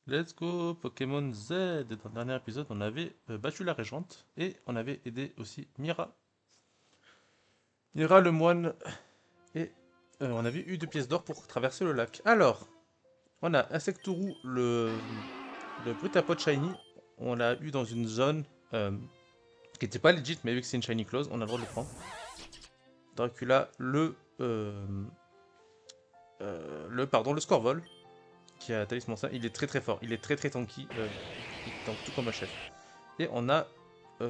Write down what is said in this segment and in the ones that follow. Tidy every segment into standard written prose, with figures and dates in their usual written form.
Let's go Pokémon Z. Dans le dernier épisode, on avait battu la régente et on avait aidé aussi Mira. Mira le moine et on avait eu 2 pièces d'or pour traverser le lac. Alors, on a Insectourou, le Brutapod Shiny. On l'a eu dans une zone qui n'était pas legit, mais vu que c'est une Shiny Close, on a le droit de le prendre. Dracula, le Scorvol, qui a Talisman ça, il est très très fort, il est très très tanky, il tank tout comme un chef. Et on a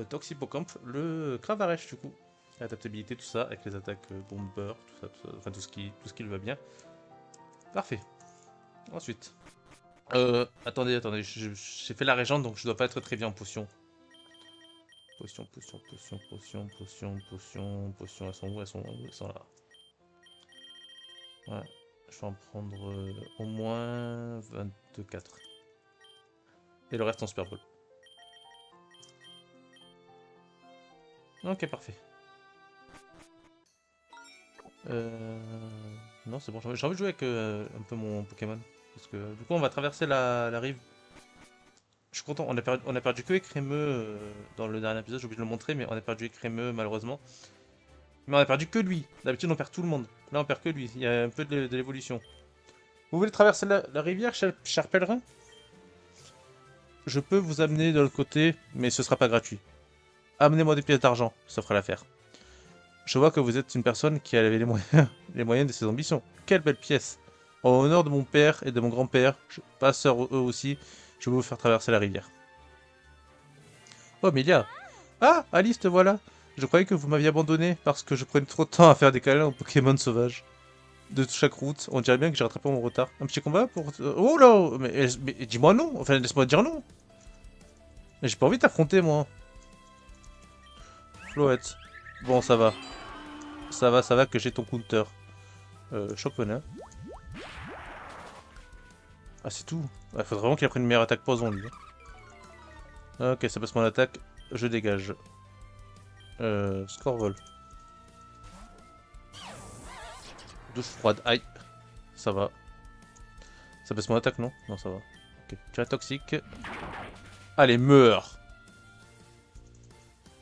Toxipocamp, le Cravaresh du coup. L'adaptabilité, tout ça, avec les attaques Bomber, tout ça, enfin tout ce qui lui va bien. Parfait. Ensuite. Attendez, j'ai fait la régente donc je dois pas être très bien en potion. Potion, elles sont où? Elles sont là. Ouais, je vais en prendre au moins 24. Et le reste en Super Bowl. Ok, parfait. Euh... Non, c'est bon, j'ai envie de jouer avec un peu mon Pokémon. Parce que du coup, on va traverser la rive. Je suis content, on a perdu que Écrémeux dans le dernier épisode, j'ai oublié de le montrer, mais on a perdu Écrémeux malheureusement. Mais on a perdu que lui. D'habitude, on perd tout le monde. Là, on perd que lui. Il y a un peu de l'évolution. Vous voulez traverser la rivière, cher pèlerin? Je peux vous amener de l'autre côté, mais ce sera pas gratuit. Amenez-moi des pièces d'argent, ça fera l'affaire. Je vois que vous êtes une personne qui a les moyens, les moyens de ses ambitions. Quelle belle pièce. En honneur de mon père et de mon grand-père, passeurs eux aussi, je vais vous faire traverser la rivière. Oh, Milia. Ah, Alice, te voilà. Je croyais que vous m'aviez abandonné parce que je prenais trop de temps à faire des câlins aux Pokémon sauvages. De chaque route, on dirait bien que j'ai rattrapé mon retard. Un petit combat pour... Oh là, mais dis-moi non. Enfin, laisse-moi dire non. Mais j'ai pas envie de t'affronter, moi. Floette. Bon, ça va. Ça va que j'ai ton counter. Choconin. Ah, c'est tout. Il faudrait vraiment qu'il apprenne une meilleure attaque poison, lui. Ok, ça passe mon attaque. Je dégage. Scorevol. Douche froide. Aïe. Ça va. Ça baisse mon attaque, non? Non, ça va. Ok. Tu as toxique. Allez, meurs.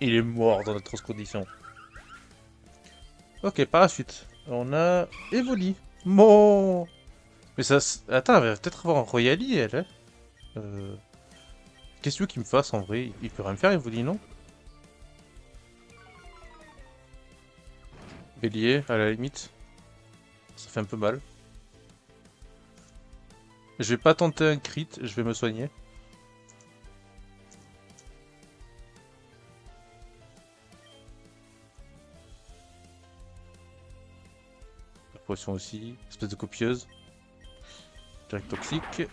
Il est mort dans notre condition. Ok, par la suite. On a Evoli. Mon. Mais ça... Attends, elle va peut-être avoir un Royali, elle. Hein Qu'est-ce que tu veux qu'il me fasse, en vrai? Il peut rien me faire, Evoli, non? Bélier, à la limite. Ça fait un peu mal. Je vais pas tenter un crit, je vais me soigner. La potion aussi, espèce de copieuse. Direct toxique.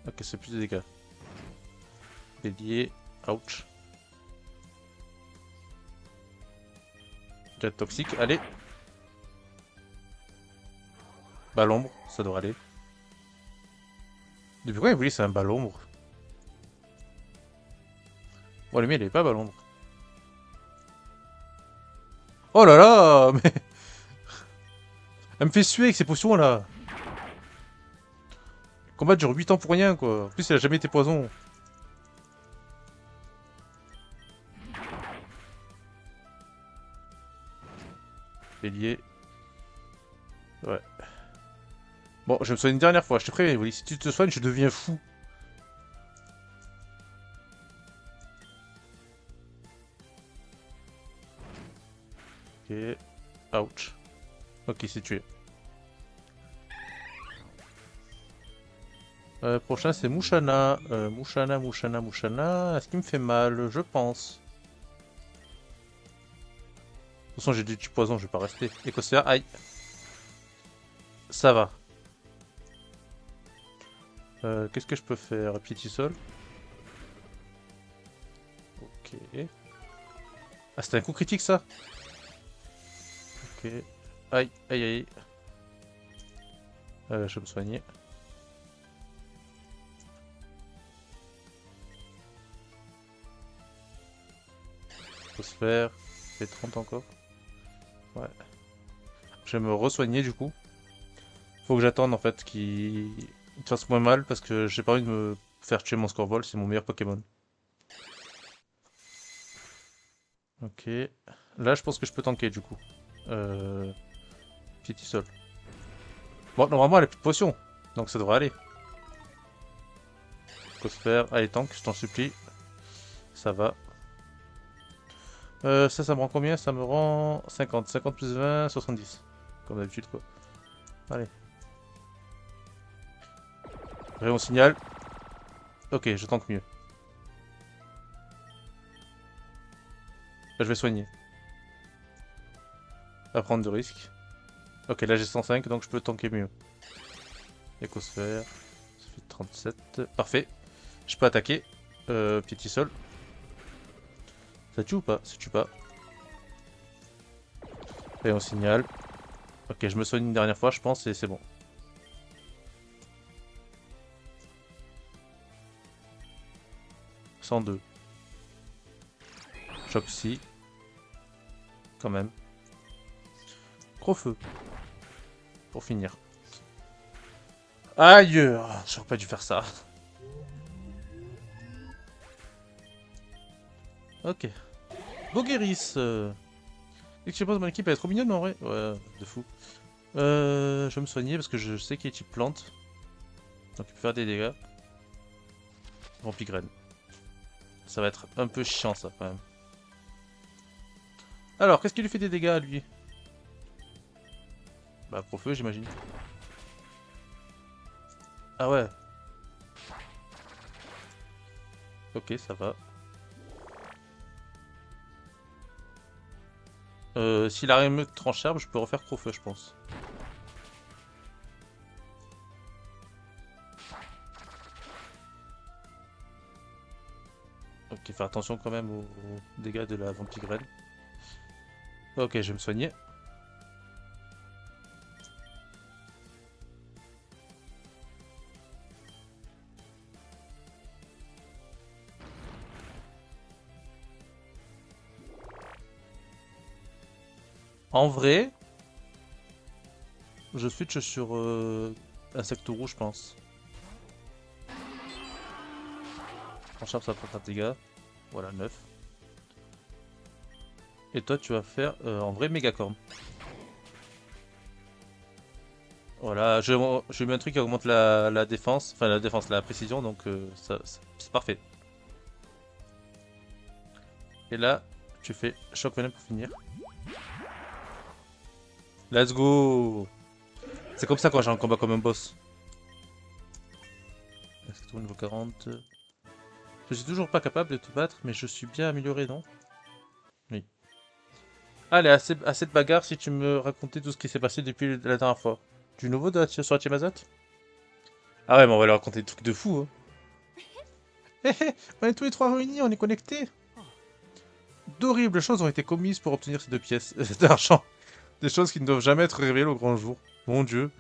Ok, c'est plus de dégâts. Bélier, ouch. Direct toxique, allez. Balle ombre, ça devrait aller. Depuis quand il voulait c'est un balle ombre? Bon, le mien il est pas balle ombre. Oh là là, mais elle me fait suer avec ces potions là. Le combat dure 8 ans pour rien quoi. En plus, il a jamais été poison. Bélier. Ouais. Bon, je me soigne une dernière fois, je te préviens, Evoli. Si tu te soignes, je deviens fou. Ok. Ouch. Ok, c'est tué. Prochain, c'est Mouchana. Mouchana. Est-ce qu'il me fait mal? Je pense. De toute façon, j'ai du poison, je vais pas rester. Écossaire, aïe. Ça va. Qu'est-ce que je peux faire? Piétisol. Ok. Ah, c'était un coup critique, ça? Ok. Aïe. Je vais me soigner. Faut se faire. Fait 30 encore. Ouais. Je vais me re-soigner, du coup. Faut que j'attende, en fait, qu'il Il te fasse moins mal parce que j'ai pas envie de me faire tuer mon Scorball, c'est mon meilleur Pokémon. Ok. Là, je pense que je peux tanker du coup. Euh... Piétisol. Bon, normalement, elle a plus de potions. Donc ça devrait aller. Cosphère. Allez, tank, je t'en supplie. Ça va. Ça me rend combien? Ça me rend 50. 50 plus 20, 70. Comme d'habitude, quoi. Allez. Rayon signal. Ok, je tank mieux. Là, je vais soigner. Pas prendre de risques. Ok, là j'ai 105, donc je peux tanker mieux. Écosphère. Ça fait 37. Parfait. Je peux attaquer. Piétisol. Ça tue ou pas? Ça tue pas. Rayon signal. Ok, je me soigne une dernière fois, je pense, et c'est bon. 102. Choc psy. Quand même. Gros feu. Pour finir. Aïe! J'aurais pas dû faire ça. Ok. Bogueris. Dès que je pose mon équipe, elle est trop mignonne en vrai. Ouais, de fou. Je vais me soigner parce que je sais qu'il est type plante. Donc il peut faire des dégâts. Vampigraine. Ça va être un peu chiant ça quand même. Alors, qu'est-ce qui lui fait des dégâts à lui? Bah, gros feu, j'imagine. Ah ouais. Ok, ça va. S'il arrive mieux que tranche arbre, je peux refaire gros feu, je pense. Ok, faire attention quand même aux dégâts de la vampigraine. Ok, je vais me soigner. En vrai, je switch sur Insectourou, je pense. Tranche arbre, ça prend 4 dégâts. Voilà, 9. Et toi, tu vas faire en vrai Mégacorn. Voilà, je mets un truc qui augmente la défense, enfin la défense, la précision, donc c'est parfait. Et là, tu fais choc venin pour finir. Let's go! C'est comme ça quand j'ai un combat comme un boss. Est-ce que niveau 40? Je suis toujours pas capable de te battre, mais je suis bien amélioré, non? Oui. Allez, assez de bagarre si tu me racontais tout ce qui s'est passé depuis la dernière fois. Du nouveau sur la Timazat? Ah ouais, mais on va leur raconter des trucs de fou, hein. Hé hé, on est tous les trois réunis, on est connectés. D'horribles choses ont été commises pour obtenir ces 2 pièces d'argent. Des choses qui ne doivent jamais être révélées au grand jour. Mon Dieu.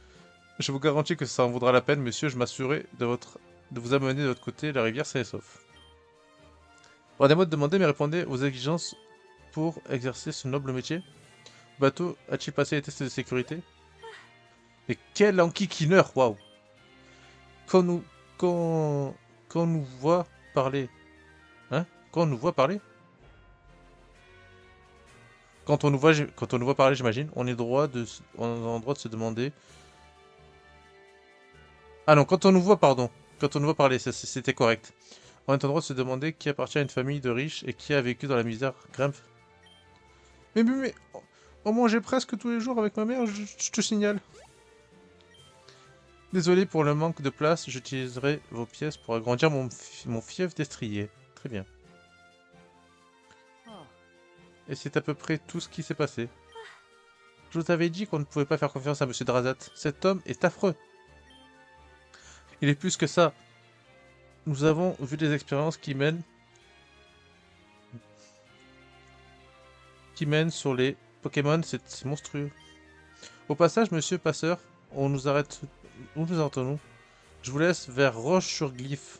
Je vous garantis que ça en vaudra la peine, monsieur. Je m'assurerai de vous amener de votre côté la rivière saine et sauf. Pardonnez-moi de demander, mais répondez aux exigences pour exercer ce noble métier. Le bateau a-t-il passé les tests de sécurité? Mais quel enquiquineur, waouh! Quand nous... Quand nous voit parler... Hein? Quand on nous voit parler? Quand on nous voit parler, j'imagine, on a le droit de se demander... Ah non, quand on nous voit, pardon. Quand on nous voit parler, c'était correct. On a le droit de se demander qui appartient à une famille de riches et qui a vécu dans la misère. Grimpe. Mais, on mangeait presque tous les jours avec ma mère, je te signale. Désolé pour le manque de place, j'utiliserai vos pièces pour agrandir mon fief d'estrier. Très bien. Et c'est à peu près tout ce qui s'est passé. Je vous avais dit qu'on ne pouvait pas faire confiance à Monsieur Drazat. Cet homme est affreux. Il est plus que ça. Nous avons vu des expériences qui mènent sur les Pokémon, c'est monstrueux. Au passage, monsieur Passeur, on nous arrête. Où nous arrêtons-nous? Je vous laisse vers Roche-sur-Glyphe.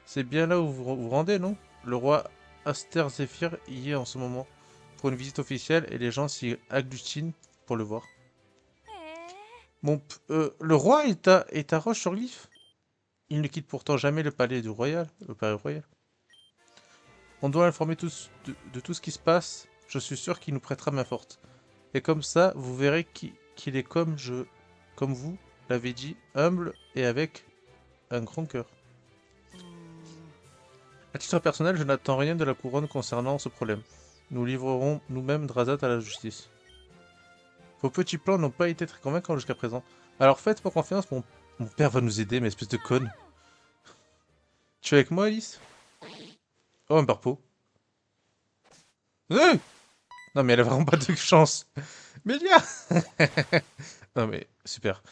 C'est bien là où vous vous rendez, non? Le roi Aster Zephyr y est en ce moment pour une visite officielle et les gens s'y agglutinent pour le voir. Le roi est à Roche-sur-Glyphe? Il ne quitte pourtant jamais le palais du royal, le palais royal. On doit l'informer de tout ce qui se passe. Je suis sûr qu'il nous prêtera main forte. Et comme ça, vous verrez qu'il est comme vous l'avez dit, humble et avec un grand cœur. À titre personnel, je n'attends rien de la couronne concernant ce problème. Nous livrerons nous-mêmes Drazat à la justice. Vos petits plans n'ont pas été très convaincants jusqu'à présent. Alors faites-moi confiance, mon père va nous aider, mais espèce de conne. Tu es avec moi, Alice? Oh, un parpo. Non mais elle a vraiment pas de chance. Mélia. Non mais, super.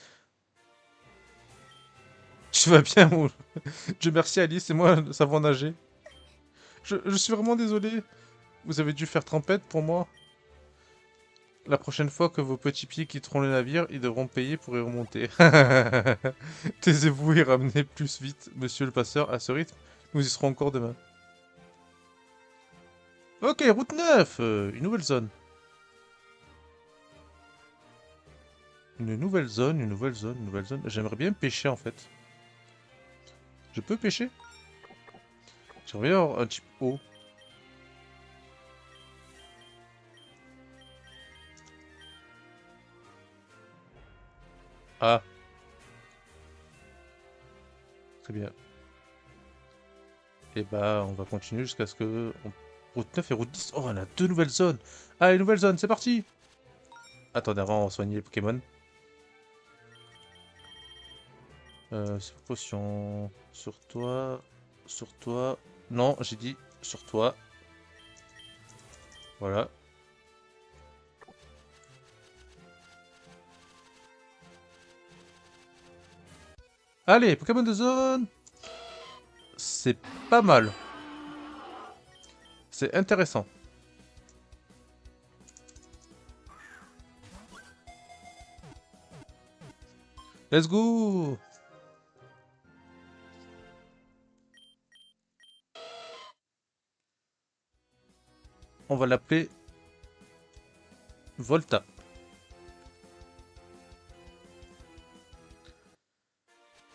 Tu vas bien ou... Dieu merci Alice et moi, nous savons nager. Je suis vraiment désolé. Vous avez dû faire trempette pour moi. La prochaine fois que vos petits pieds quitteront le navire, ils devront payer pour y remonter. Taisez-vous et ramenez plus vite, monsieur le passeur, à ce rythme. Nous y serons encore demain. Ok, route 9, une nouvelle zone. Une nouvelle zone, une nouvelle zone, une nouvelle zone. J'aimerais bien pêcher en fait. Je peux pêcher? J'aimerais bien avoir un type eau. Ah, très bien. Et bah, on va continuer jusqu'à ce que... Route 9 et route 10. Oh, on a deux nouvelles zones. Allez, nouvelle zone, c'est parti. Attendez, avant, on va soigner les Pokémon. C'est potion. Sur toi. Sur toi. Non, j'ai dit sur toi. Voilà. Allez, Pokémon de zone. C'est pas mal. C'est intéressant. Let's go. On va l'appeler Volta.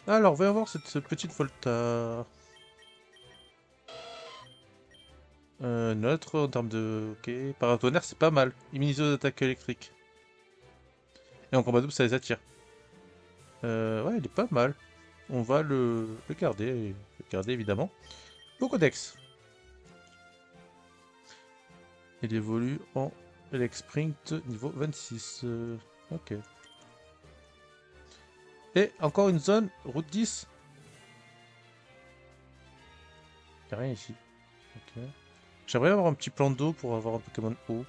Alors, voyons voir cette petite Volta. Neutre en termes de... Ok. Paratonnerre, c'est pas mal. Immunisé aux attaques électriques. Et en combat double, ça les attire. Ouais, il est pas mal. On va le garder. Le garder, évidemment. Pokédex. Il évolue en Elec-Sprint niveau 26. Ok. Et encore une zone, route 10. Y'a rien ici. Ok. J'aimerais avoir un petit plan d'eau pour avoir un Pokémon eau.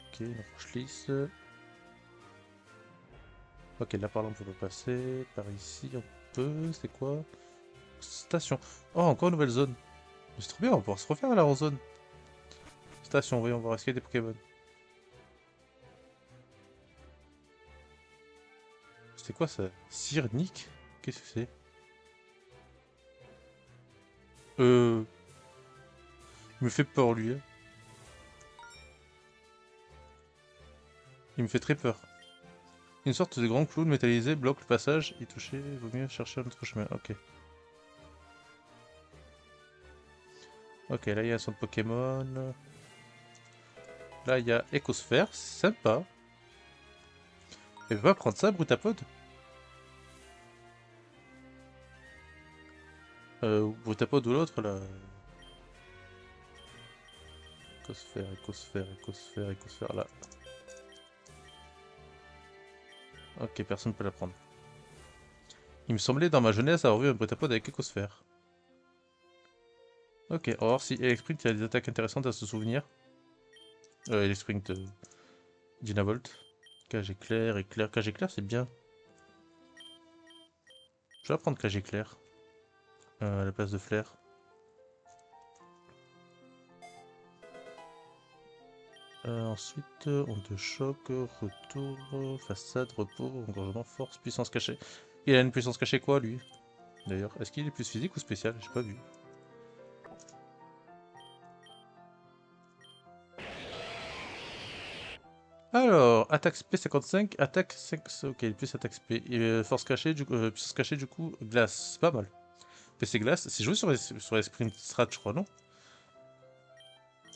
Ok, une roche lisse. Ok, là par là on peut pas passer. Par ici on peut. C'est quoi? Station. Oh, encore une nouvelle zone. C'est trop bien, on va pouvoir se refaire là en zone. Station, voyons voir, est-ce qu'il y a des Pokémon? C'est quoi ça? Cyrnic? Qu'est-ce que c'est? Il me fait peur lui. Hein. Il me fait très peur. Une sorte de grand clown métallisé bloque le passage. Y toucher, vaut mieux chercher un autre chemin. Ok. Ok, là il y a un centre Pokémon. Là il y a Écosphère, c'est sympa. Elle veut pas prendre ça, Brutapod? Brutapod ou l'autre là. Écosphère, Écosphère, Écosphère, Écosphère, là. Ok, personne ne peut la prendre. Il me semblait dans ma jeunesse avoir vu un Brutapod avec Écosphère. Ok, on va voir si Electrsprint il y a des attaques intéressantes à se souvenir. Electrsprint Dynavolt. Cage éclair, éclair. Cage éclair c'est bien. Je vais prendre cage éclair. À la place de flair. Ensuite, onde de choc, retour, façade, repos, engorgement, force, puissance cachée. Il a une puissance cachée quoi lui? D'ailleurs, est-ce qu'il est plus physique ou spécial? J'ai pas vu. Alors, attaque SP 55, attaque 5, ok, plus attaque SP. Et force cachée, puissance cachée, du coup, glace, c'est pas mal. PC glace, c'est joué sur les sprint strat, je crois, non?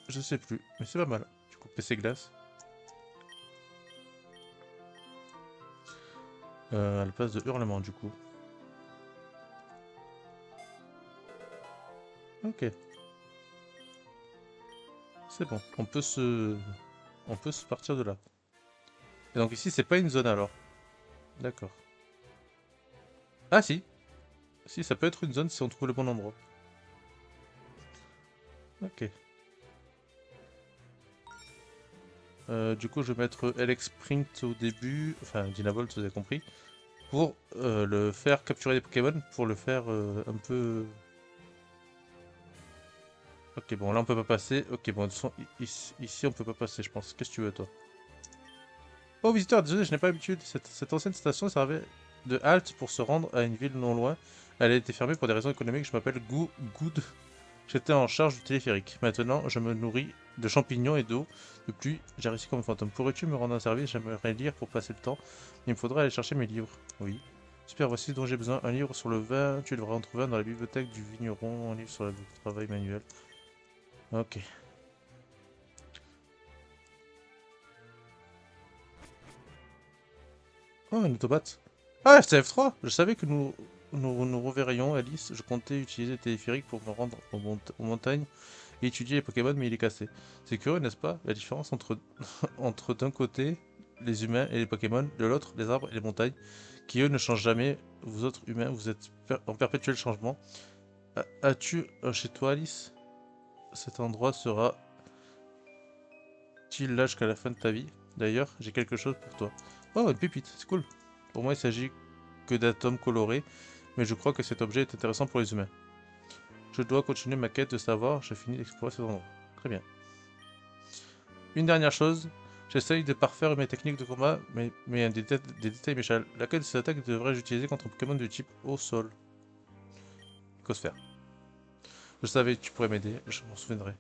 Je sais plus, mais c'est pas mal. Du coup, PC glace. À la place de hurlement, du coup. Ok, c'est bon, on peut se partir de là. Et donc ici, c'est pas une zone alors. D'accord. Ah si, si, ça peut être une zone si on trouve le bon endroit. Ok. Du coup, je vais mettre LX Sprint au début, enfin Dynavolt, vous avez compris, pour le faire capturer des Pokémon, pour le faire un peu... Ok, bon, là on peut pas passer. Ok, bon, de toute façon, ici on peut pas passer, je pense. Qu'est-ce que tu veux, toi? Oh, visiteur, désolé, je n'ai pas l'habitude. Cette ancienne station servait de halte pour se rendre à une ville non loin. Elle a été fermée pour des raisons économiques. Je m'appelle Good. J'étais en charge du téléphérique. Maintenant, je me nourris de champignons et d'eau. De pluie, j'ai réussi comme fantôme. Pourrais-tu me rendre un service? J'aimerais lire pour passer le temps. Il me faudrait aller chercher mes livres. Oui. Super, voici ce dont j'ai besoin. Un livre sur le vin. Tu devrais en trouver un dans la bibliothèque du vigneron. Un livre sur le travail manuel. Ok. Oh, un automate. Ah, c'est F3. Je savais que nous reverrions, Alice. Je comptais utiliser le téléphérique pour me rendre aux montagnes et étudier les Pokémon, mais il est cassé. C'est curieux, n'est-ce pas? La différence entre, entre d'un côté les humains et les Pokémon, de l'autre les arbres et les montagnes, qui eux ne changent jamais. Vous autres humains, vous êtes en perpétuel changement. As-tu chez toi, Alice? Cet endroit sera-t-il là jusqu'à la fin de ta vie? D'ailleurs, j'ai quelque chose pour toi. Oh, une pépite, c'est cool. Pour moi, il s'agit que d'atomes colorés, mais je crois que cet objet est intéressant pour les humains. Je dois continuer ma quête de savoir, j'ai fini d'explorer cet endroit. Très bien. Une dernière chose, j'essaye de parfaire mes techniques de combat, mais des détails m'échappent. Laquelle de ces attaques devrais-je utiliser contre un Pokémon de type eau sol? Cosphère. Je savais que tu pourrais m'aider, je m'en souviendrai.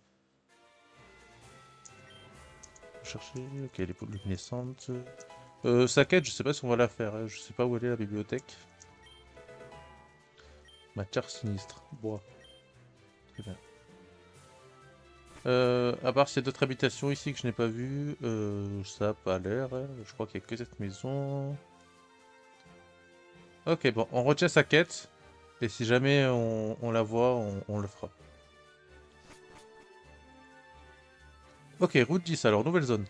Chercher, ok, les poules luminescentes. Sa quête, je sais pas si on va la faire, hein. Je sais pas où elle est la bibliothèque. Matière sinistre, bois. Très bien. À part s'il y a d'autres habitations ici que je n'ai pas vues, ça a pas l'air, hein. Je crois qu'il n'y a que cette maison. Ok, bon, on retient sa quête. Et si jamais on la voit, on le fera. Ok, route 10, alors, nouvelle zone.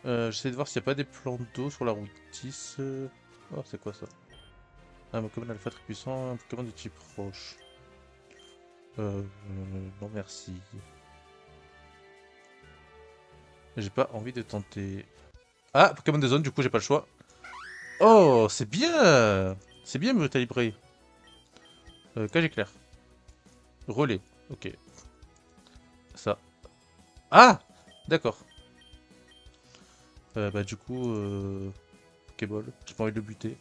J'essaie de voir s'il n'y a pas des plans d'eau sur la route 10. Oh, c'est quoi ça? Un Pokémon alpha très puissant, un Pokémon de type roche. Non merci. J'ai pas envie de tenter. Ah, Pokémon de zone, du coup j'ai pas le choix. Oh, c'est bien! C'est bien Brutalibré. Cage éclair. Relais, ok. Ça. Ah! D'accord. Bah du coup, Pokéball, j'ai pas envie de le buter.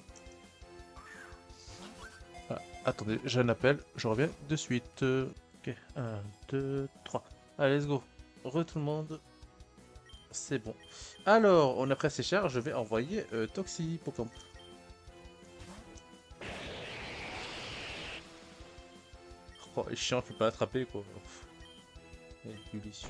Ah, attendez, j'ai un appel, je reviens de suite. Ok, 1, 2, 3. Allez, let's go. Tout le monde. C'est bon. Alors, on a pris assez cher, je vais envoyer Toxi Pocamp. Oh, il est chiant, je peux pas l'attraper quoi. Ébullition.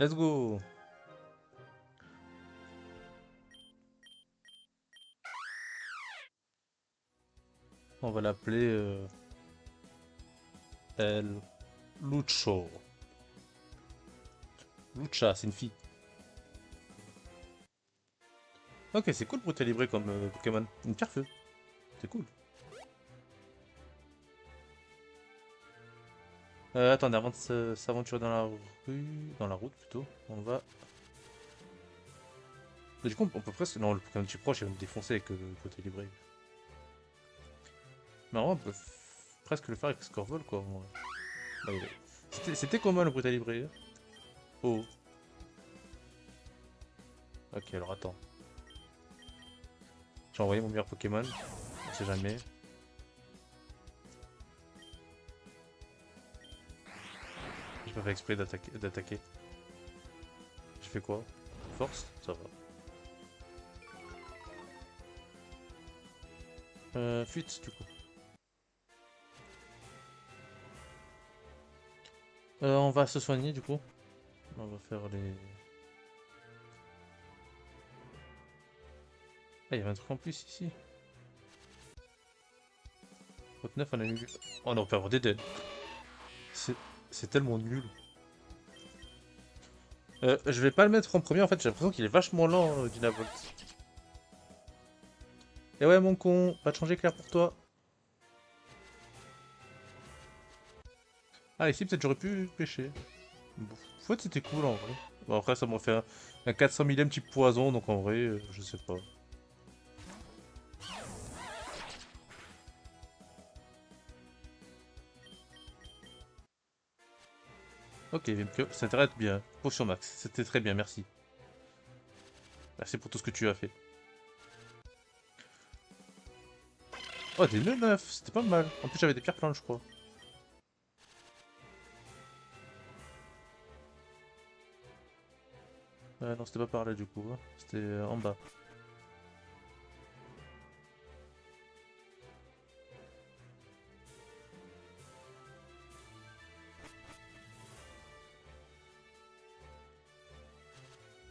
Let's go. On va l'appeler El Lucho. Lucha, c'est une fille. Ok, c'est cool pour Brutalibré comme Pokémon. Une pierre-feu. C'est cool. Attendez, avant de s'aventurer dans la rue, dans la route plutôt, on va... Mais du coup, on peut presque... Non, le Pokémon type proche, il va me défoncer avec le côté libré. Mais en vrai, on peut presque le faire avec Scorvol, quoi. En vrai. Bah, c'était comment le Brutal Libré? Oh. Ok, alors attends. J'ai envoyé mon meilleur Pokémon. On sait jamais. J'ai pas fait exprès d'attaquer. J'ai fait quoi? Force? Ça va. Fuite du coup. On va se soigner du coup. On va faire les... Ah, il y avait un truc en plus ici. 39, on a eu... Oh non, on peut avoir des dead. C'est c'est tellement nul. Je vais pas le mettre en premier, en fait, j'ai l'impression qu'il est vachement lent, Dynavolt. Et ouais, mon con, pas de changer clair pour toi. Ah, ici, peut-être j'aurais pu pêcher. Bon, en fait, c'était cool en vrai. Bon, après, ça m'a fait un 400 millième type poison, donc en vrai, je sais pas. Ok, Vimkyo, ça t'arrête bien. Potion max, c'était très bien, merci. Merci pour tout ce que tu as fait. Oh, des nœuds neufs, c'était pas mal. En plus, j'avais des pierres plantes, je crois. Non, c'était pas par là du coup, hein. C'était en bas.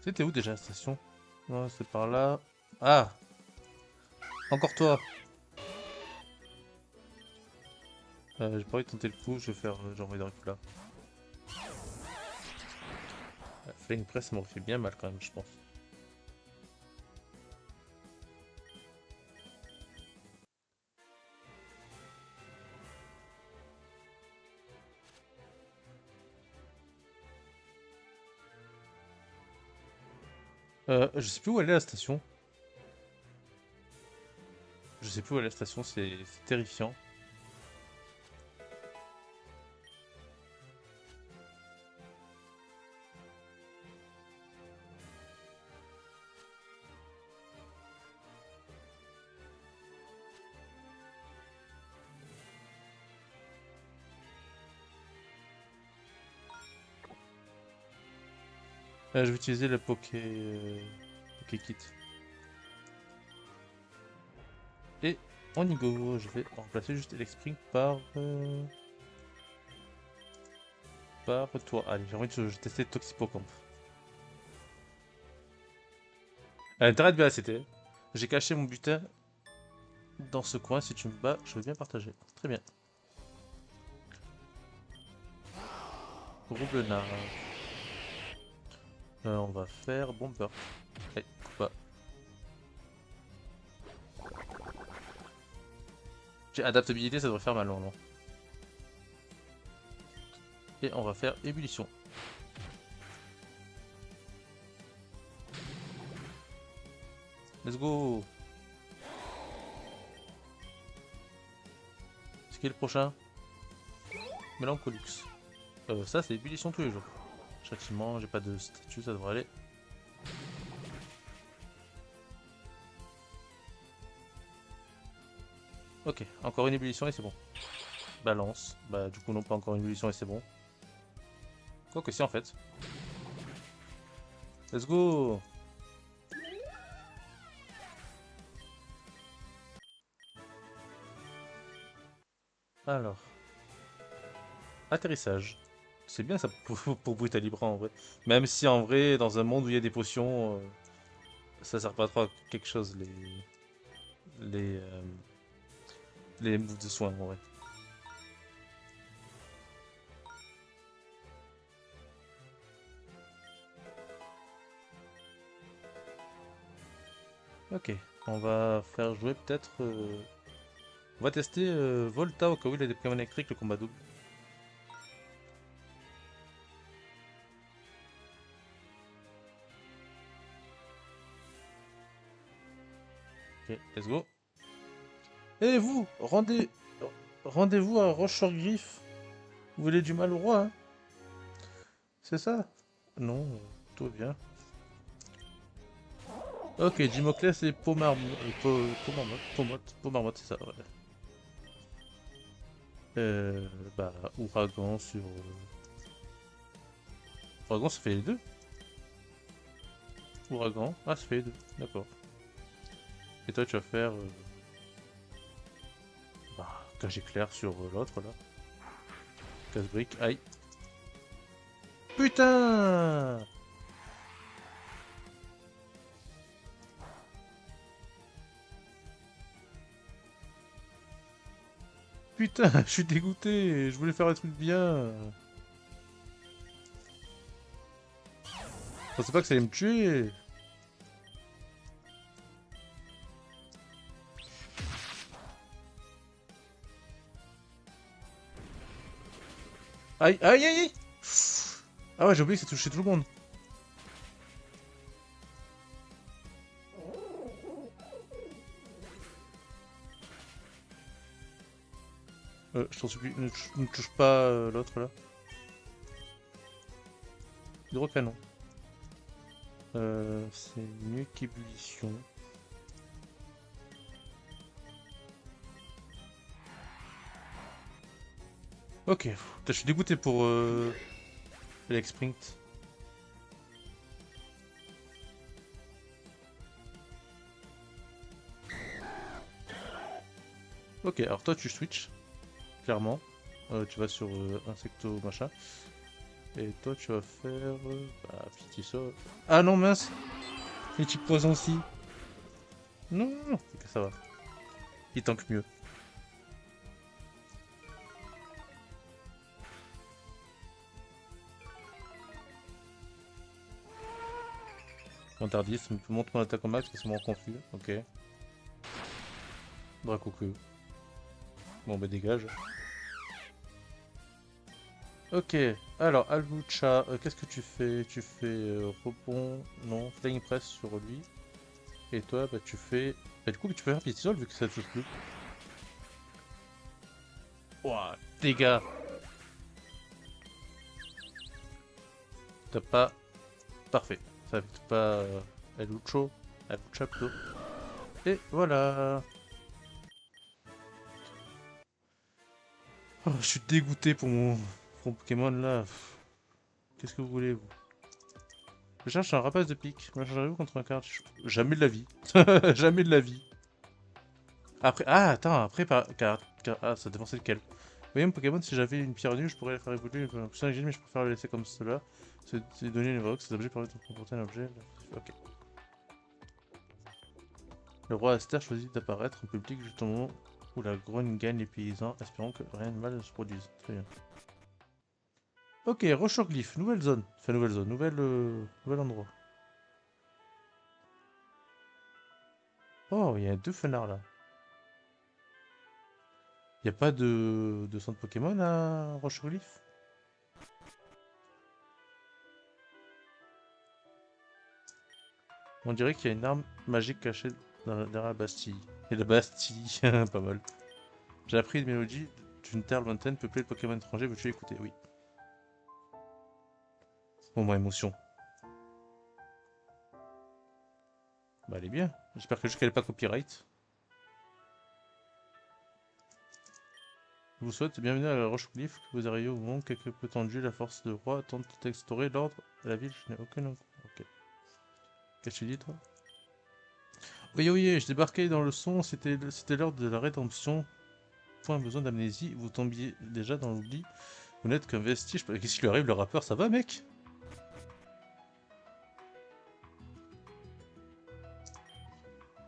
C'était où déjà la station? Non, c'est par là. Ah! Encore toi! J'ai pas envie de tenter le coup, je vais faire. J'ai envie d'un coup là. Flying Press, ça m'aurait fait bien mal quand même, je pense. Je sais plus où aller la station. Je sais plus où aller la station, c'est terrifiant. Je vais utiliser le Poké Kit. Et on y go. Je vais remplacer juste Electric par toi. Allez, j'ai envie de tester Toxipocamp. T'arrêtes bien, c'était. J'ai caché mon butin dans ce coin. Si tu me bats, je veux bien partager. Très bien. Roublard. On va faire Bomber. Allez, coupe. J'ai adaptabilité, ça devrait faire mal, non? Et on va faire ébullition. Let's go! C'est qui le prochain? Mélancolux. Ça, c'est ébullition tous les jours. Châtiment, j'ai pas de statut, ça devrait aller. Ok, encore une ébullition et c'est bon. Balance. Bah, du coup, non, pas encore une ébullition et c'est bon. Quoique si, en fait. Let's go! Alors. Atterrissage. C'est bien ça pour Brut Libra en vrai. Même si en vrai, dans un monde où il y a des potions, ça sert pas trop à quelque chose les, euh, les moves de soin en vrai. Ok, on va faire jouer peut-être. On va tester Volta au cas où il a des Pokémon électriques, le combat double. Ok, let's go. Et vous, rendez-vous à Roche-sur-Griffe Vous voulez du mal au roi, hein? C'est ça? Non, tout va bien. Ok, Dimoclès et Peau Marmotte, c'est ça, ouais. Bah, Ouragan sur... Ouragan, ça fait les deux? Ouragan, ah, ça fait les deux, d'accord. Et toi, tu vas faire... bah, cage éclair sur l'autre, là. Casse-brique, aïe. Putain! Putain, je suis dégoûté, je voulais faire un truc bien. Je pensais pas que ça allait me tuer. Aïe, aïe, aïe, aïe. Ah ouais, j'ai oublié que ça touchait tout le monde. Je t'en supplie, ne touche pas l'autre là. Hydrocanon. C'est mieux qu'ébullition. Ok, putain, je suis dégoûté pour l'Exprint. Ok, alors toi tu switch, clairement. Tu vas sur Insecto machin. Et toi tu vas faire... bah, petit sort. Ah non, mince! Les types poison aussi. Non, ok, ça va. Il tank mieux. Interdit, montre mon attaque au max parce que c'est moins confus. Ok. Dracoqueux. Bon bah dégage. Ok, alors Albucha, qu'est-ce que tu fais? Tu fais rebond, non, flying press sur lui. Et toi, bah tu fais... Bah du coup, tu peux faire Pistisol vu que ça touche plus. Ouah, dégâts. T'as pas... Parfait. Ça affecte pas Albucho. Albucha plutôt. Et voilà. Oh, je suis dégoûté pour mon Pokémon là. Qu'est-ce que vous voulez, vous? Je cherche un rapace de pique. Moi, j'arrive contre un carte. Jamais de la vie. Jamais de la vie. Après, ah, attends, après, ah, ça dépend c'est lequel. Vous voyez, mon Pokémon, si j'avais une pierre nulle, je pourrais la faire évoluer. C'est un mais je préfère le laisser comme cela. C'est donner une vox, cet objet permet de comporter un objet. Ok. Le roi Aster choisit d'apparaître en public juste au moment où la grogne gagne les paysans, espérant que rien de mal ne se produise. Très bien. Ok, Rocheglyphe, nouvelle zone. Enfin, nouvelle zone, nouvel endroit. Oh, il y a deux fenards là. Il n'y a pas de centre Pokémon à Rocheglyphe? On dirait qu'il y a une arme magique cachée derrière la Bastille. Et la Bastille, pas mal. J'ai appris une mélodie d'une terre lointaine peuplée de Pokémon étrangers, veux-tu écouter? Oui. Bon, moi, émotion. Bah, elle est bien. J'espère que juste qu'elle est pas copyright. Je vous souhaite bienvenue à la Rocheglyphe, que vous arrivez au moment quelque peu tendu, la force de roi tente d'explorer l'ordre de la ville, je n'ai aucun... Ok. Qu'est-ce que tu dis, toi? Oui, oui, je débarquais dans le son, c'était l'heure de la rédemption. Point besoin d'amnésie, vous tombiez déjà dans l'oubli. Vous n'êtes qu'un vestige. Qu'est-ce qui lui arrive, le rappeur? Ça va, mec?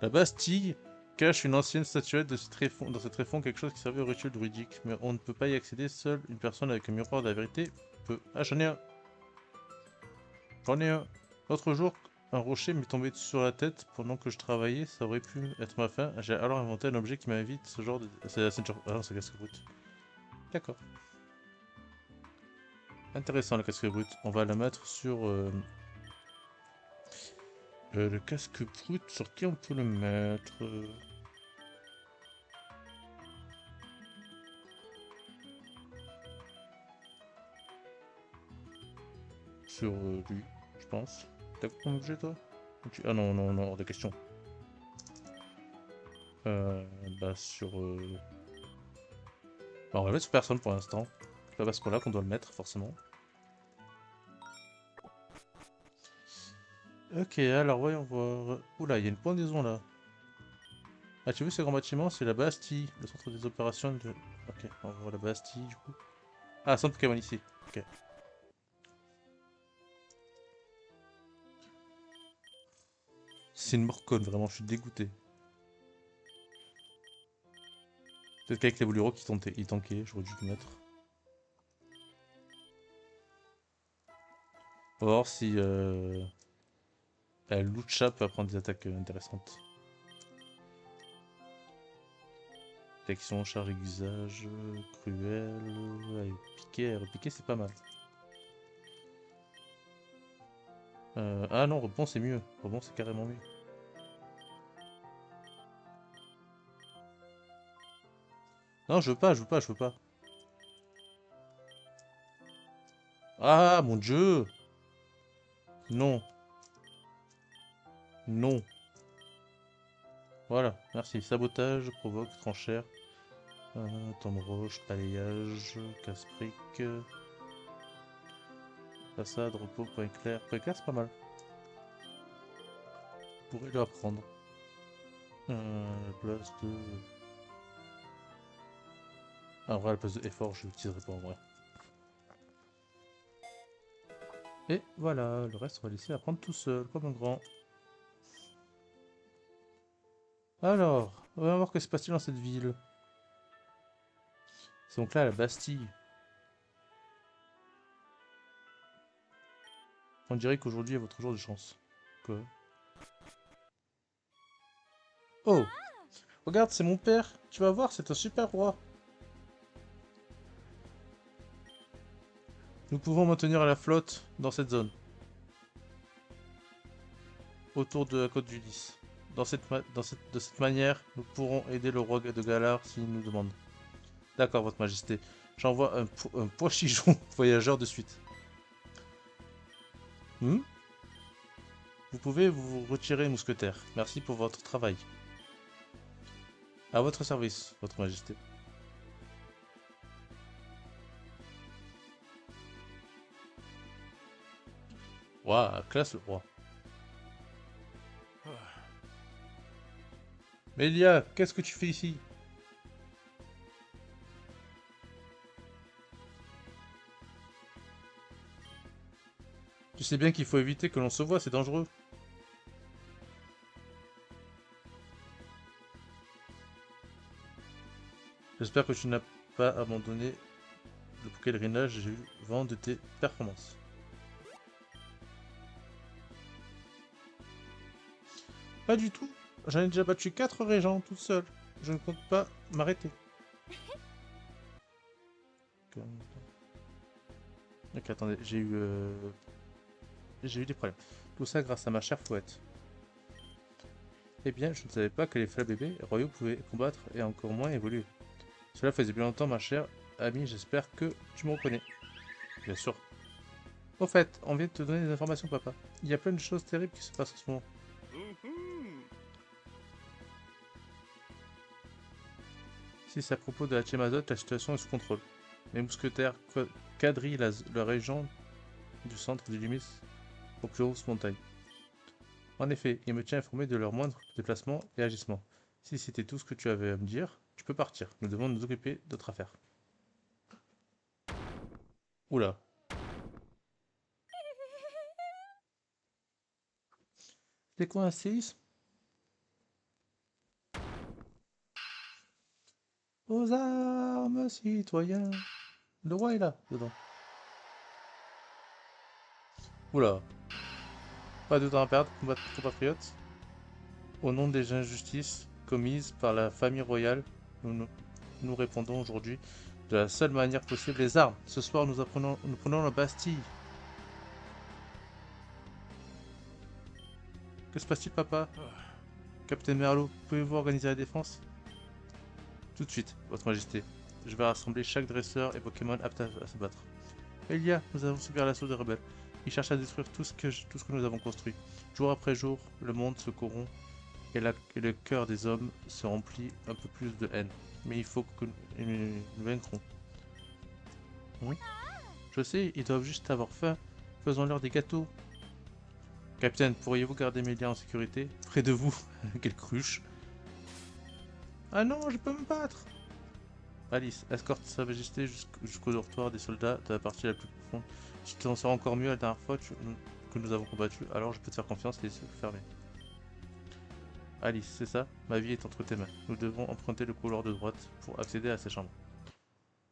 La Bastille cache une ancienne statuette de ce tréfonds, dans ce tréfonds, quelque chose qui servait au rituel druidique. Mais on ne peut pas y accéder, seule une personne avec un miroir de la vérité peut. Ah, j'en ai un! J'en ai un! L'autre jour, un rocher m'est tombé sur la tête pendant que je travaillais, ça aurait pu être ma fin. J'ai alors inventé un objet qui m'invite ce genre de. C'est la ceinture. Ah non, c'est la casque brute. D'accord. Intéressant la casque brute. On va la mettre sur le casque brut. Sur qui on peut le mettre? sur lui, je pense. T'as quoi comme objet toi? Ah non, non, non, hors de question. Bah sur... Bah, on va le mettre sur personne pour l'instant. C'est pas parce qu'on l'a qu'on doit le mettre, forcément. Ok, alors voyons voir... Oula, il y a une pendaison là. Ah, tu vois ce grand bâtiment? C'est la Bastille, le centre des opérations de... Ok, on va voir la Bastille du coup. Ah, centre Pokémon ici. Ok. C'est une morconne, vraiment, je suis dégoûté. Peut-être qu'avec les Bolero qui il tankait, j'aurais dû le mettre. On va voir si Lucha peut apprendre des attaques intéressantes. Protection, charge aiguisage, cruel, piqué c'est pas mal. Ah non, rebond c'est mieux, rebond c'est carrément mieux. Non, je veux pas, je veux pas, je veux pas. Ah mon dieu! Non, non. Voilà, merci. Sabotage, provoque, tranchère. Tombe roche, balayage, casse-brique. Façade, repos, point clair. Point clair, c'est pas mal. Je pourrais le apprendre. Place de... Ah, en vrai, la place de effort, je l'utiliserai pas en vrai. Et voilà, le reste, on va laisser apprendre tout seul, comme un grand. Alors, on va voir que se passe-t-il dans cette ville. C'est donc là la Bastille. On dirait qu'aujourd'hui est votre jour de chance. Quoi? Oh! Regarde, c'est mon père. Tu vas voir, c'est un super roi. Nous pouvons maintenir la flotte dans cette zone. Autour de la côte du Lys. De cette manière, nous pourrons aider le roi de Galar s'il nous demande. D'accord, votre majesté. J'envoie un pois-chichon voyageur de suite. Hmm? Vous pouvez vous retirer, mousquetaire. Merci pour votre travail. À votre service, votre majesté. Waouh, classe le roi. Mélia, qu'est-ce que tu fais ici? Tu sais bien qu'il faut éviter que l'on se voie, c'est dangereux. J'espère que tu n'as pas abandonné le pèlerinage, j'ai eu vent de tes performances. Pas du tout. J'en ai déjà battu 4 régents toute seule. Je ne compte pas m'arrêter. Ok, attendez, j'ai eu des problèmes. Tout ça grâce à ma chère Fouette. Eh bien, je ne savais pas que les flats bébés royaux pouvaient combattre et encore moins évoluer. Cela faisait bien longtemps, ma chère amie, j'espère que tu me reconnais. Bien sûr. Au fait, on vient de te donner des informations, papa. Il y a plein de choses terribles qui se passent en ce moment. Si c'est à propos de la Tchémazote, la situation est sous contrôle. Les mousquetaires quadrillent la région du centre du Limis aux plus hautes montagnes. En effet, il me tient informé de leurs moindres déplacements et agissements. Si c'était tout ce que tu avais à me dire, tu peux partir. Nous devons nous occuper d'autres affaires. Oula. C'est quoi un séisme? Aux armes, citoyens. Le roi est là, dedans. Oula. Pas de temps à perdre, compatriotes. Au nom des injustices commises par la famille royale, nous répondons aujourd'hui de la seule manière possible les armes. Ce soir, nous prenons la Bastille. Que se passe-t-il, papa? Capitaine Merlot, pouvez-vous organiser la défense? Tout de suite, votre majesté. Je vais rassembler chaque dresseur et Pokémon apte à se battre. Elia, nous avons subi l'assaut des rebelles. Ils cherchent à détruire tout ce que nous avons construit. Jour après jour, le monde se corrompt et le cœur des hommes se remplit un peu plus de haine. Mais il faut que nous vaincrons. Oui. Je sais, ils doivent juste avoir faim. Faisons-leur des gâteaux. Capitaine, pourriez-vous garder mes liens en sécurité? Près de vous. Quelle cruche. Ah non, je peux me battre. Alice, escorte sa majesté jusqu'au dortoir des soldats de la partie la plus profonde. Si tu t'en sors encore mieux la dernière fois que nous avons combattu, alors je peux te faire confiance et laisser le fermer. Alice, c'est ça? Ma vie est entre tes mains. Nous devons emprunter le couloir de droite pour accéder à ces chambres.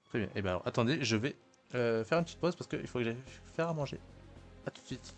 Très bien. Et bien alors, attendez, je vais faire une petite pause parce qu'il faut que j'aille faire à manger. A tout de suite.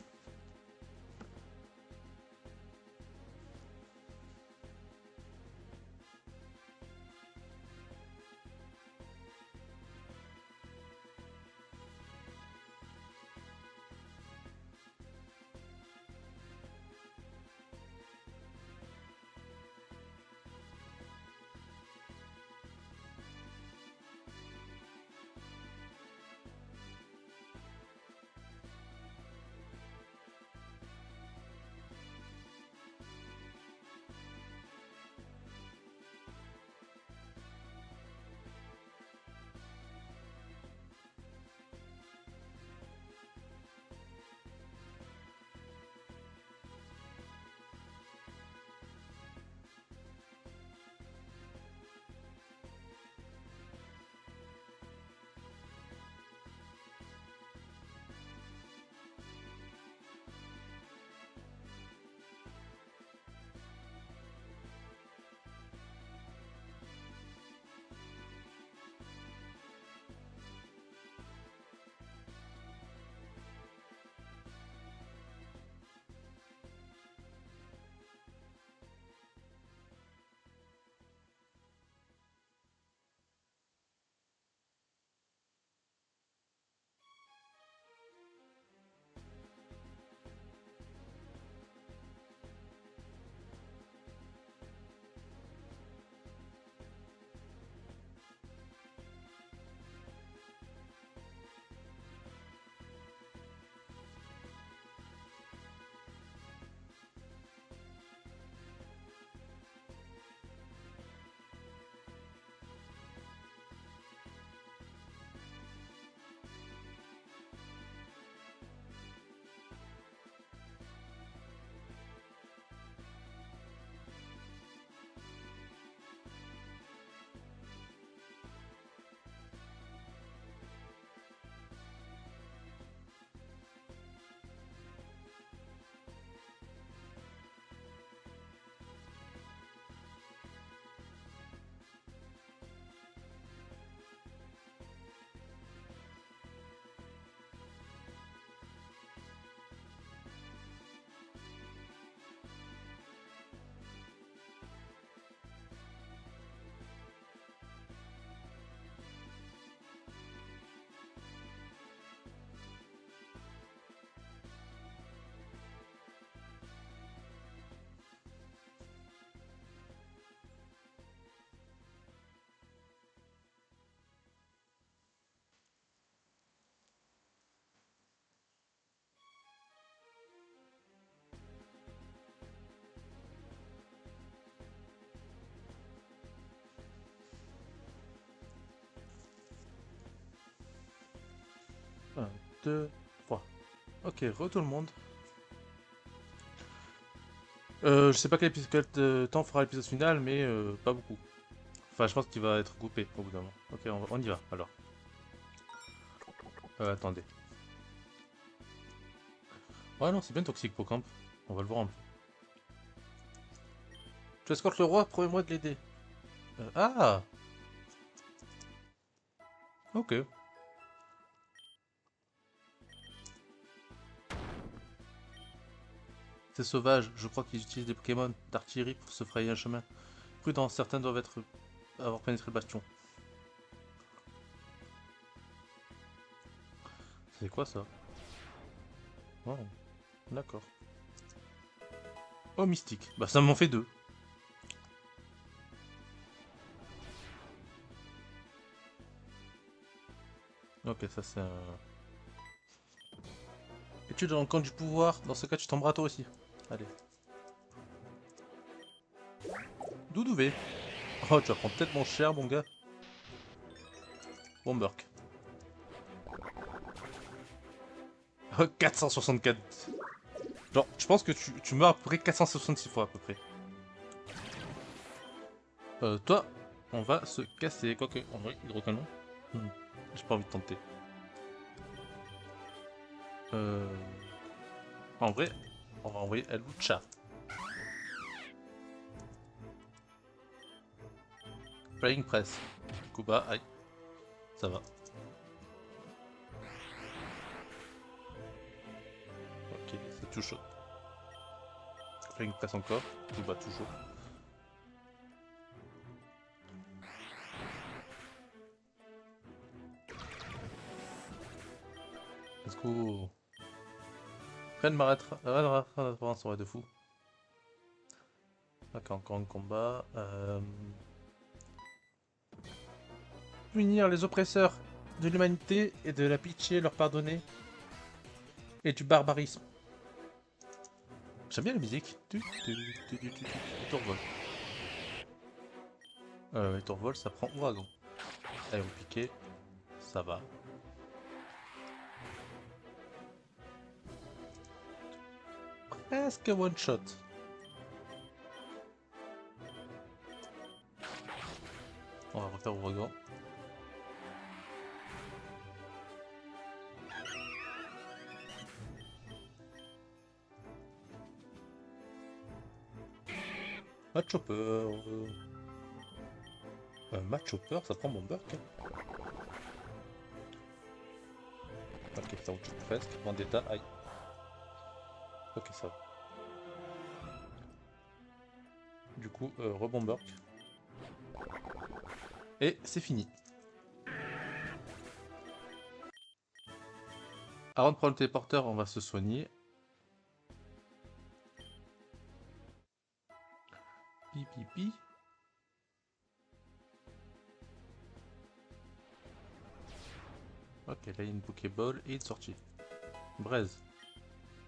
Un, deux, trois. Ok, re tout le monde. Je sais pas quel temps fera l'épisode final, mais pas beaucoup. Enfin, je pense qu'il va être coupé au bout d'un moment. Ok, on y va alors. Attendez. Ouais, non, c'est bien toxique, Pocamp. On va le voir en plus. Tu escortes le roi, promets-moi de l'aider. Ah! Ok. C'est sauvage, je crois qu'ils utilisent des Pokémon d'artillerie pour se frayer un chemin. Prudent, certains doivent avoir pénétré le bastion. C'est quoi ça? Oh, d'accord. Oh, mystique. Bah, ça m'en fait deux. Ok, ça c'est un... battu dans le camp du pouvoir. Dans ce cas, tu tomberas toi aussi. Allez. Doudouvé. Oh, tu vas prendre tellement cher, mon gars. Bon, Burk. 464. Genre, je pense que tu meurs à peu près 466 fois, à peu près. Toi, on va se casser. Quoique, en vrai, hydrocanon. J'ai pas envie de tenter. En vrai, on va envoyer El Lucha. Flying Press. Kuba, aïe. Ça va. Ok, c'est tout chaud. Flying Press encore. Kuba toujours. Let's go. Ren m'arrêtera. Ça aurait de fou. Ok, encore un combat. Punir les oppresseurs de l'humanité et de la pitié, leur pardonner. Et du barbarisme. J'aime bien la musique. Tourvol. Tourvol, ça prend ouragan. Allez, vous piquez. Ça va. Presque one shot. On va refaire ouragan. Match Chopper. Match Chopper, ça prend mon Burk. Ok, ça roule presque. Vendetta, aïe. Ok, ça va. Du coup, rebond Burk. Et c'est fini. Avant de prendre le téléporteur, on va se soigner. Pi. Ok, là il y a une Pokéball et une sortie. Braise.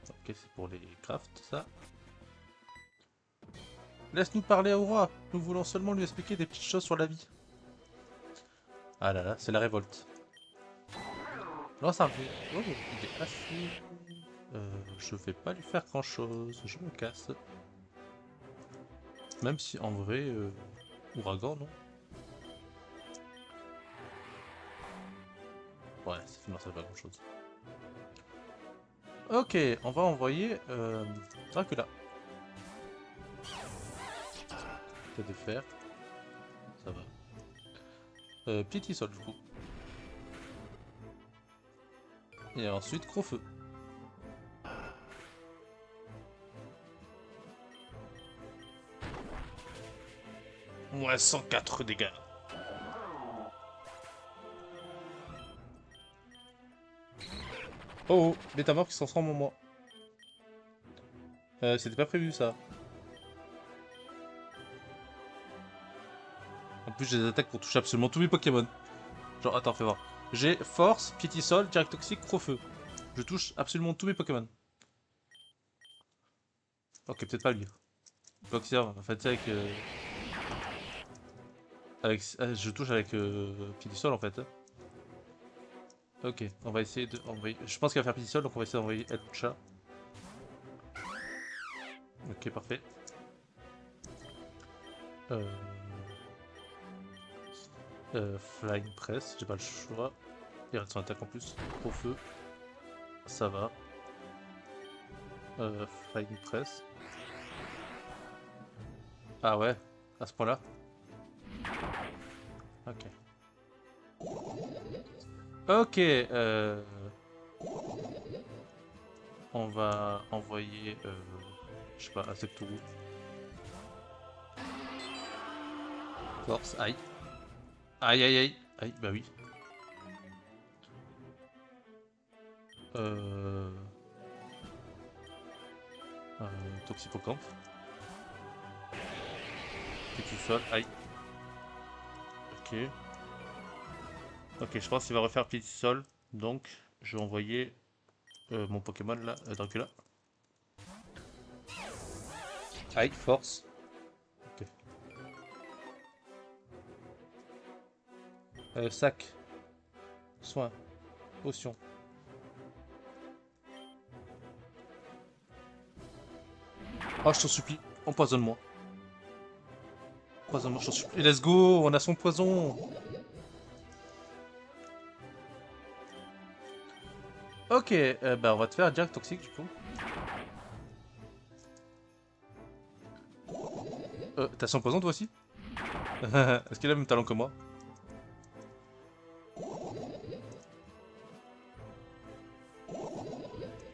Ok, c'est pour les crafts, ça. Laisse-nous parler au roi. Nous voulons seulement lui expliquer des petites choses sur la vie. Ah là là, c'est la révolte. Lance un V. Oh, il est assez... je vais pas lui faire grand chose. Je me casse. Même si en vrai... Ouragan, non? Ouais, ça fait pas grand chose. Ok, on va envoyer Dracula. Peut-être de fer. Ça va. Petit sol du coup. Et ensuite gros feu. Moins 104 dégâts. Oh, Bétamorph qui se transforme en moi. C'était pas prévu ça. En plus j'ai des attaques pour toucher absolument tous mes Pokémon. Genre attends fais voir. J'ai force, pied sol, direct toxique, gros feu. Je touche absolument tous mes Pokémon. Ok peut-être pas lui. Boxer, en fait c'est je touche avec pied sol en fait. Ok, on va essayer de envoyer. Je pense qu'il va faire pied sol donc on va essayer d'envoyer El Lucha. Ok parfait. Flying Press, j'ai pas le choix. Il reste son attaque en plus. Gros feu. Ça va. Flying Press. Ah ouais, à ce point-là. Ok. Ok, on va envoyer, je sais pas, Insectourou. Force, aïe. Aïe, bah oui. Euh... Toxipocampe. Petit sol, aïe. Ok. Ok, je pense qu'il va refaire petit sol, donc je vais envoyer mon Pokémon là, Dracula. Aïe, force. Ok. Sac. Soin. Potion. Oh, je t'en supplie, empoisonne-moi. Empoisonne-moi, je t'en supplie. Et let's go, on a son poison. Ok, bah on va te faire direct toxique du coup. T'as son poison toi aussi? Est-ce qu'il a le même talent que moi?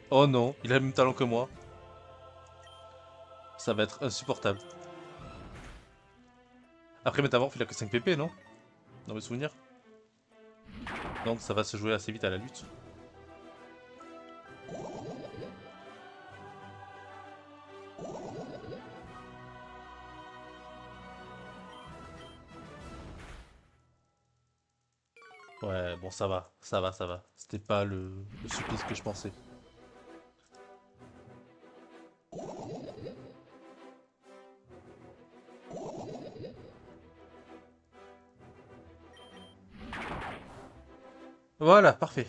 Oh non, il a le même talent que moi. Ça va être insupportable. Après Métamorphe, il a que 5 PP, non? Dans mes souvenirs. Donc ça va se jouer assez vite à la lutte. Ouais, bon ça va, ça va, ça va. C'était pas le supplice que je pensais. Voilà, parfait.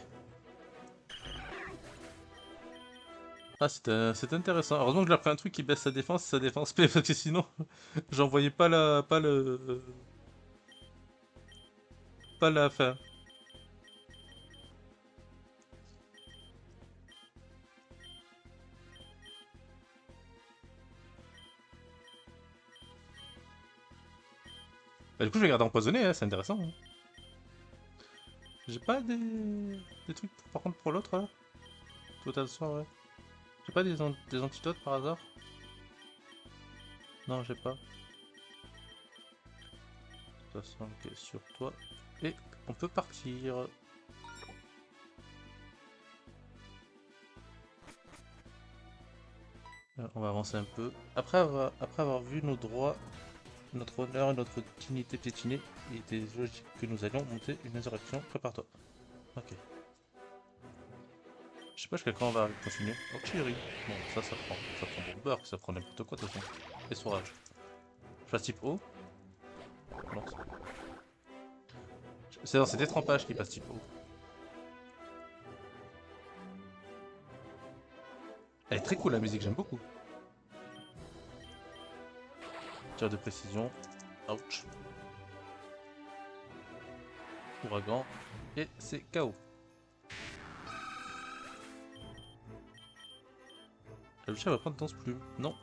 Ah, c'est intéressant. Heureusement que j'ai appris un truc qui baisse sa défense P, parce que sinon, j'en voyais pas la fin. Bah, du coup, je vais garder empoisonné, hein, c'est intéressant, hein. J'ai pas des trucs, par contre, pour l'autre, là. Tout à l'heure, ouais. J'ai pas des antidotes par hasard? Non, j'ai pas. De toute façon, ok, sur toi. Et on peut partir. On va avancer un peu. Après avoir vu nos droits, notre honneur et notre dignité piétinés, il était logique que nous allions monter une insurrection. Prépare-toi. Ok. Je sais pas jusqu'à quand on va continuer. Oh, Chiri. Bon, ça prend bon beurre, ça prend n'importe quoi de toute façon. Et sourage. Je passe type O. Non. C'est dans ces détrempages qui passe type O. Elle est très cool la musique, j'aime beaucoup. Tir de précision. Ouch. Ouragan. Et c'est KO. La Lucia va prendre danse plume. Non.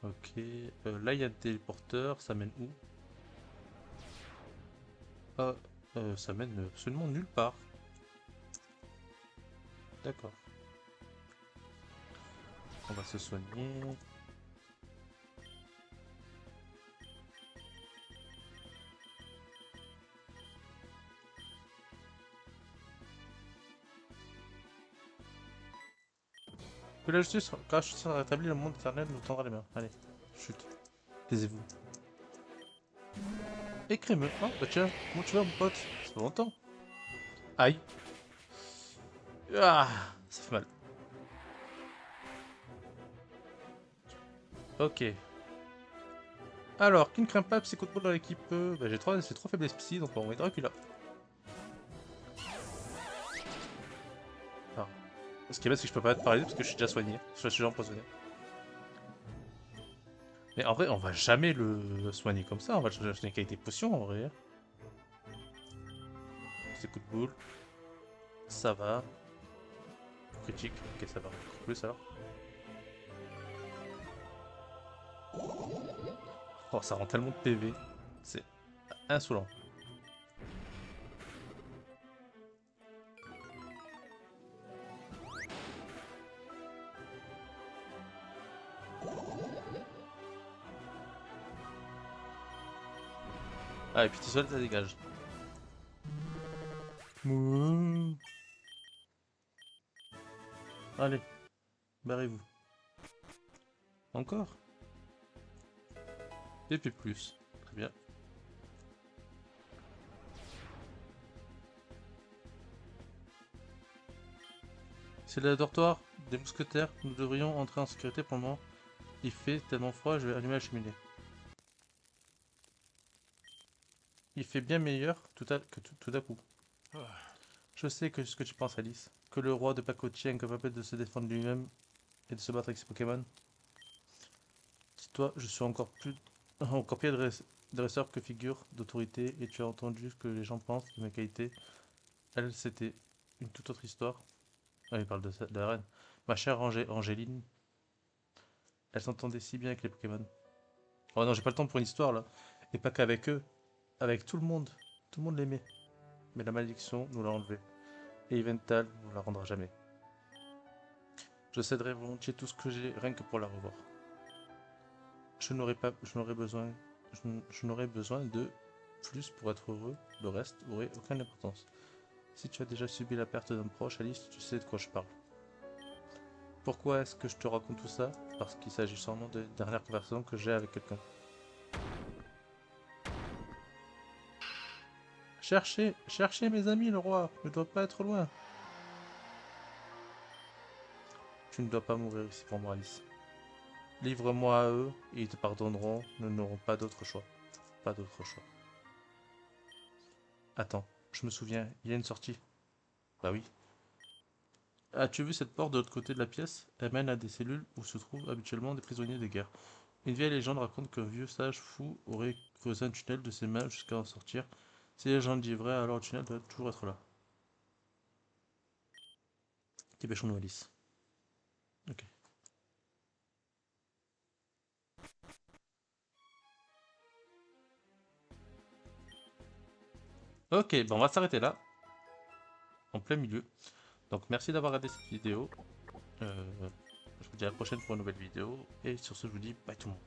Ok. Là, il y a le téléporteur. Ça mène où? Ah, ça mène absolument nulle part. D'accord. On va se soigner. Que la justice, quand la justice sera rétablie, le monde éternel nous tendra les mains. Allez, chute. Taisez-vous. Et crémeux. Oh, bah tiens, comment tu vas, mon pote? Ça fait longtemps. Aïe. Ah, ça fait mal. Ok. Alors, qui ne craint pas Psycho de Ball dans l'équipe? Bah, j'ai trois faiblesses psy, donc on va mettre Dracula. Ah. Ce qui est bête, c'est que je peux pas être paralysé parce que je suis déjà soigné. Je suis déjà empoisonné. Mais en vrai, on va jamais le soigner comme ça. On va le soigner avec des potions en vrai. C'est coup de boule. Ça va. Critique. Ok, ça va. Plus alors. Oh, ça rend tellement de PV. C'est insolent. Ah, et puis tu sol, ça dégage. Mouh. Allez, barrez-vous. Encore? Et puis plus. Très bien. C'est le dortoir des mousquetaires. Nous devrions entrer en sécurité pour le moment. Il fait tellement froid, je vais allumer la cheminée. Il fait bien meilleur tout à coup. Je sais que ce que tu penses, Alice. Que le roi de pacotille est incapable de se défendre lui-même et de se battre avec ses Pokémon. Dis-toi, je suis encore pire dresseur que figure d'autorité et tu as entendu ce que les gens pensent de mes qualités. Elle, c'était une toute autre histoire. Ah, il parle de la reine. Ma chère Angéline, elle s'entendait si bien avec les Pokémon. Oh non, j'ai pas le temps pour une histoire là. Et pas qu'avec eux, avec tout le monde. Tout le monde l'aimait. Mais la malédiction nous l'a enlevé. Et Yveltal ne nous la rendra jamais. Je céderai volontiers tout ce que j'ai, rien que pour la revoir. Je n'aurais besoin de plus pour être heureux, le reste aurait aucune importance. Si tu as déjà subi la perte d'un proche, Alice, tu sais de quoi je parle. Pourquoi est-ce que je te raconte tout ça? Parce qu'il s'agit sûrement de la dernière conversation que j'ai avec quelqu'un. Cherchez mes amis, le roi, ne doit pas être loin. Tu ne dois pas mourir ici pour moi, Alice. Livre-moi à eux, et ils te pardonneront, nous n'aurons pas d'autre choix. Pas d'autre choix. Attends, je me souviens, il y a une sortie. Bah oui. As-tu vu cette porte de l'autre côté de la pièce? Elle mène à des cellules où se trouvent habituellement des prisonniers de guerre. Une vieille légende raconte qu'un vieux sage fou aurait creusé un tunnel de ses mains jusqu'à en sortir. Si la légende dit vrai, alors le tunnel doit toujours être là. Dépêchons-nous, Alice. Ok. Ok, bon, on va s'arrêter là, en plein milieu. Donc merci d'avoir regardé cette vidéo. Je vous dis à la prochaine pour une nouvelle vidéo. Et sur ce, je vous dis bye tout le monde.